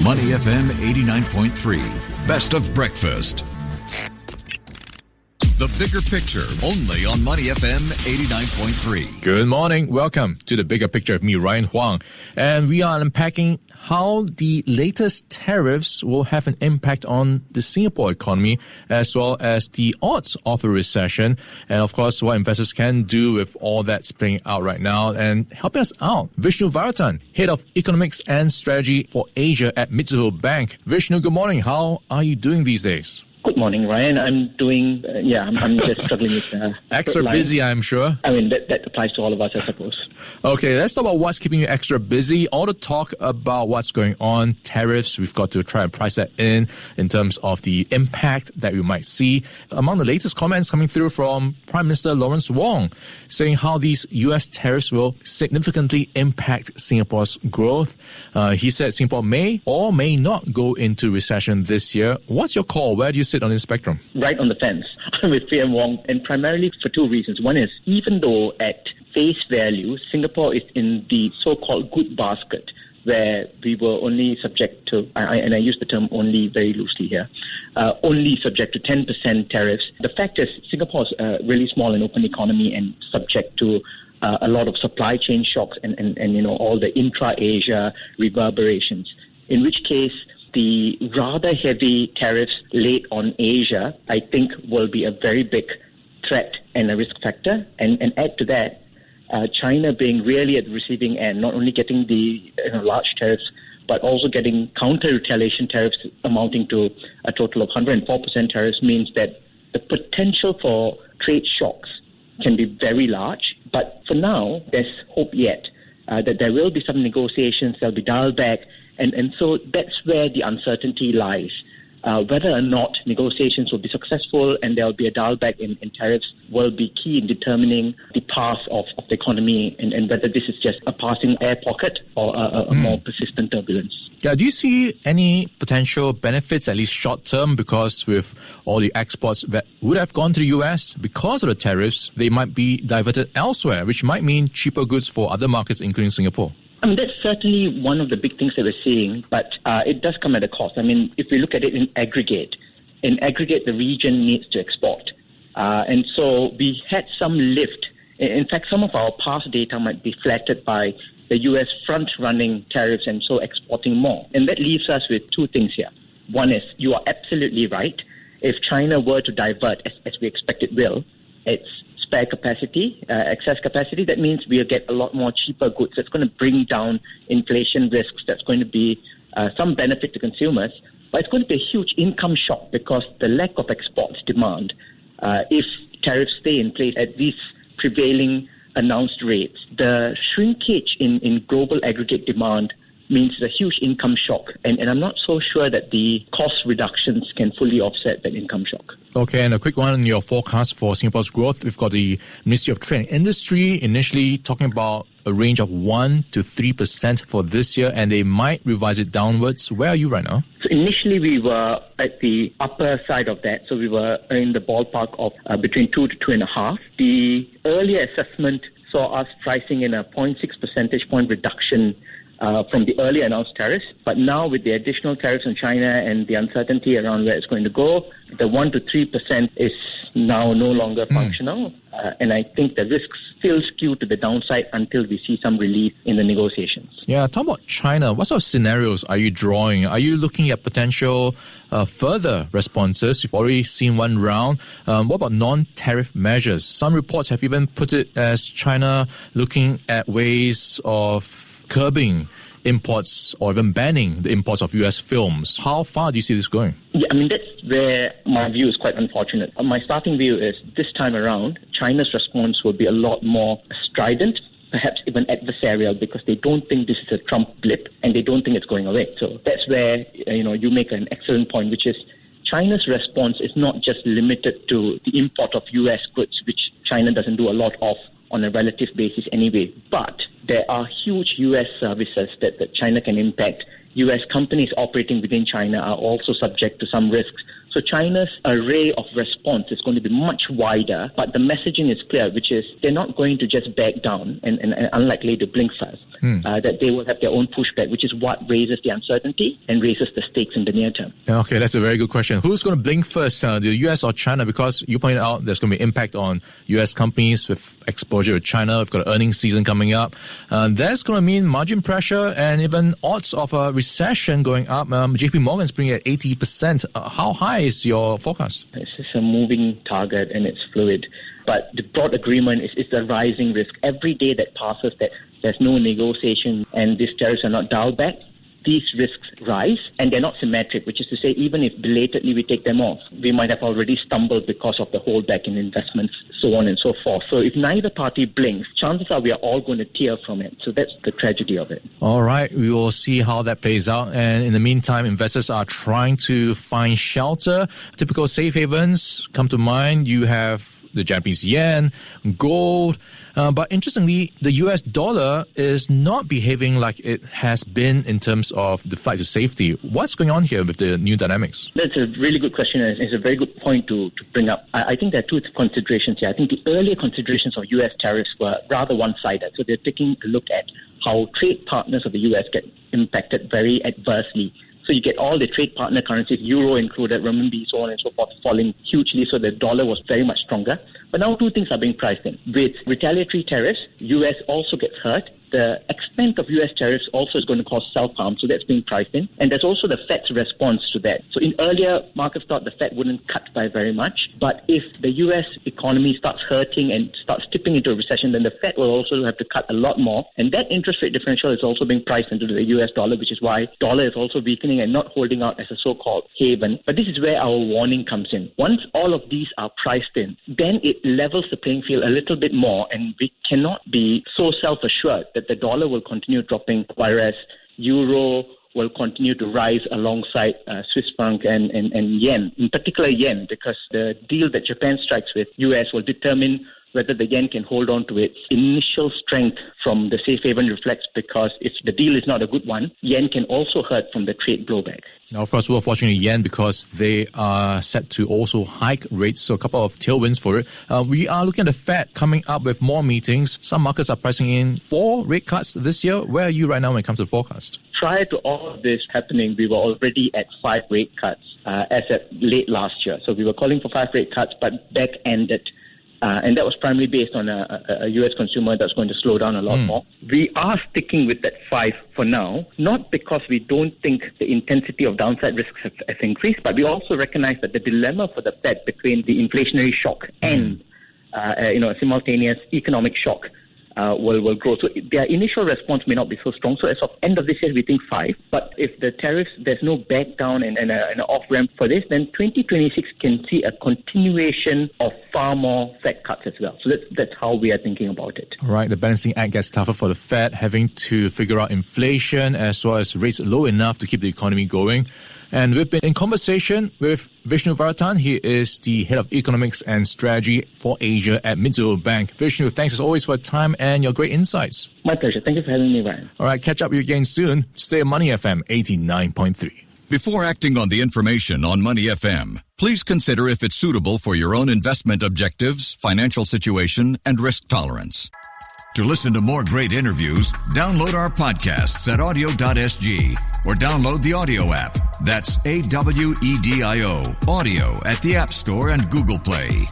Money FM 89.3. Best of breakfast. The bigger picture, only on Money FM 89.3. Good morning. Welcome to the bigger picture of me, Ryan Huang. And we are unpacking how the latest tariffs will have an impact on the Singapore economy, as well as the odds of a recession. And of course, what investors can do with all that's playing out right now. And helping us out, Vishnu Varathan, Head of Economics and Strategy for Asia at Mizuho Bank. Vishnu, good morning. How are you doing these days? Good morning, Ryan. I'm doing, I'm just struggling with... extra busy, I'm sure. I mean, that applies to all of us, I suppose. Okay, let's talk about what's keeping you extra busy. All the talk about what's going on, tariffs, we've got to try and price that in terms of the impact that we might see. Among the latest comments coming through from Prime Minister Lawrence Wong, saying how these U.S. tariffs will significantly impact Singapore's growth. He said Singapore may or may not go into recession this year. What's your call? Where do you sit on the spectrum? Right on the fence with PM Wong, and primarily for two reasons. One is, even though at face value, Singapore is in the so-called good basket, where we were only subject to, and I use the term only very loosely here, only subject to 10% tariffs. The fact is, Singapore is a really small and open economy and subject to a lot of supply chain shocks and all the intra-Asia reverberations, in which case the rather heavy tariffs laid on Asia, I think, will be a very big threat and a risk factor. And add to that, China being really at the receiving end, not only getting the large tariffs, but also getting counter-retaliation tariffs amounting to a total of 104% tariffs, means that the potential for trade shocks can be very large. But for now, there's hope yet that there will be some negotiations, they'll be dialed back. And so that's where the uncertainty lies. Whether or not negotiations will be successful and there will be a dial back in tariffs will be key in determining the path of the economy and whether this is just a passing air pocket or a more persistent turbulence. Yeah, do you see any potential benefits, at least short term, because with all the exports that would have gone to the US because of the tariffs, they might be diverted elsewhere, which might mean cheaper goods for other markets, including Singapore? I mean, that's certainly one of the big things that we're seeing, but it does come at a cost. I mean, if we look at it in aggregate, the region needs to export. And so we had some lift. In fact, some of our past data might be flattered by the U.S. front-running tariffs and so exporting more. And that leaves us with two things here. One is, you are absolutely right. If China were to divert, as we expect it will, its spare capacity, excess capacity, that means we'll get a lot more cheaper goods. That's going to bring down inflation risks. That's going to be some benefit to consumers. But it's going to be a huge income shock because the lack of export demand, if tariffs stay in place at these prevailing announced rates, the shrinkage in global aggregate demand means a huge income shock. And I'm not so sure that the cost reductions can fully offset that income shock. Okay, and a quick one on your forecast for Singapore's growth. We've got the Ministry of Trade and Industry initially talking about a range of 1 to 3% for this year, and they might revise it downwards. Where are you right now? So initially we were at the upper side of that, so we were in the ballpark of between 2 to 2.5. The earlier assessment saw us pricing in a 0.6 percentage point reduction from the earlier announced tariffs. But now with the additional tariffs on China and the uncertainty around where it's going to go, the 1 to 3% is now no longer functional. And I think the risks still skew to the downside until we see some relief in the negotiations. Yeah, talk about China. What sort of scenarios are you drawing? Are you looking at potential further responses? You've already seen one round. What about non-tariff measures? Some reports have even put it as China looking at ways of curbing imports or even banning the imports of U.S. films. How far do you see this going? Yeah, I mean, that's where my view is quite unfortunate. My starting view is this time around, China's response will be a lot more strident, perhaps even adversarial, because they don't think this is a Trump blip and they don't think it's going away. So that's where, you make an excellent point, which is China's response is not just limited to the import of U.S. goods, which China doesn't do a lot of on a relative basis anyway, but there are huge U.S. services that China can impact U.S. companies operating within China are also subject to some risks. So China's array of response is going to be much wider, but the messaging is clear, which is they're not going to just back down and unlikely to blink fast, that they will have their own pushback, which is what raises the uncertainty and raises the stakes in the near term. Okay, that's a very good question. Who's going to blink first, the U.S. or China? Because you pointed out there's going to be impact on U.S. companies with exposure to China. We've got an earnings season coming up. That's going to mean margin pressure and even odds of a recession going up. JP Morgan's bringing it at 80%. How high is your forecast? It's just a moving target and it's fluid. But the broad agreement is the rising risk. Every day that passes that there's no negotiation and these tariffs are not dialed back, these risks rise, and they're not symmetric, which is to say, even if belatedly we take them off, we might have already stumbled because of the holdback in investments, so on and so forth. So if neither party blinks, chances are we are all going to tear from it. So that's the tragedy of it. All right, we will see how that plays out. And in the meantime, investors are trying to find shelter. Typical safe havens come to mind. You have the Japanese yen, gold. But interestingly, the US dollar is not behaving like it has been in terms of the flight to safety. What's going on here with the new dynamics? That's a really good question, and it's a very good point to bring up. I think there are two considerations here. I think the earlier considerations of US tariffs were rather one-sided. So they're taking a look at how trade partners of the US get impacted very adversely. So you get all the trade partner currencies, euro included, renminbi, so on and so forth, falling hugely. So the dollar was very much stronger. But now two things are being priced in. With retaliatory tariffs, US also gets hurt. The extent of US tariffs also is going to cause self-harm, so that's being priced in. And there's also the Fed's response to that. So in earlier, markets thought the Fed wouldn't cut by very much. But if the US economy starts hurting and starts tipping into a recession, then the Fed will also have to cut a lot more. And that interest rate differential is also being priced into the US dollar, which is why dollar is also weakening and not holding out as a so-called haven. But this is where our warning comes in. Once all of these are priced in, then it levels the playing field a little bit more, and we cannot be so self-assured that the dollar will continue dropping, whereas euro will continue to rise alongside Swiss franc and yen, in particular yen, because the deal that Japan strikes with US will determine whether the yen can hold on to its initial strength from the safe haven reflex, because if the deal is not a good one, yen can also hurt from the trade blowback. Now, of course, we're watching the yen because they are set to also hike rates, so a couple of tailwinds for it. We are looking at the Fed coming up with more meetings. Some markets are pricing in 4 rate cuts this year. Where are you right now when it comes to the forecast? Prior to all of this happening, we were already at 5 rate cuts as at late last year. So we were calling for 5 rate cuts, but back-ended. And that was primarily based on a U.S. consumer that's going to slow down a lot more. We are sticking with that 5 for now, not because we don't think the intensity of downside risks has increased, but we also recognize that the dilemma for the Fed between the inflationary shock and a simultaneous economic shock will grow. So their initial response may not be so strong. So as of end of this year, we think 5. But if the tariffs, there's no back down and an off-ramp for this, then 2026 can see a continuation of far more Fed cuts as well. So that's how we are thinking about it. All right, the balancing act gets tougher for the Fed, having to figure out inflation as well as rates low enough to keep the economy going. And we've been in conversation with Vishnu Varathan. He is the head of economics and strategy for Asia at Mizuho Bank. Vishnu, thanks as always for your time and your great insights. My pleasure. Thank you for having me, Ryan. All right, catch up with you again soon. Stay on Money FM 89.3. Before acting on the information on Money FM, please consider if it's suitable for your own investment objectives, financial situation, and risk tolerance. To listen to more great interviews, download our podcasts at audio.sg or download the audio app. That's AWEDIO, audio at the App Store and Google Play.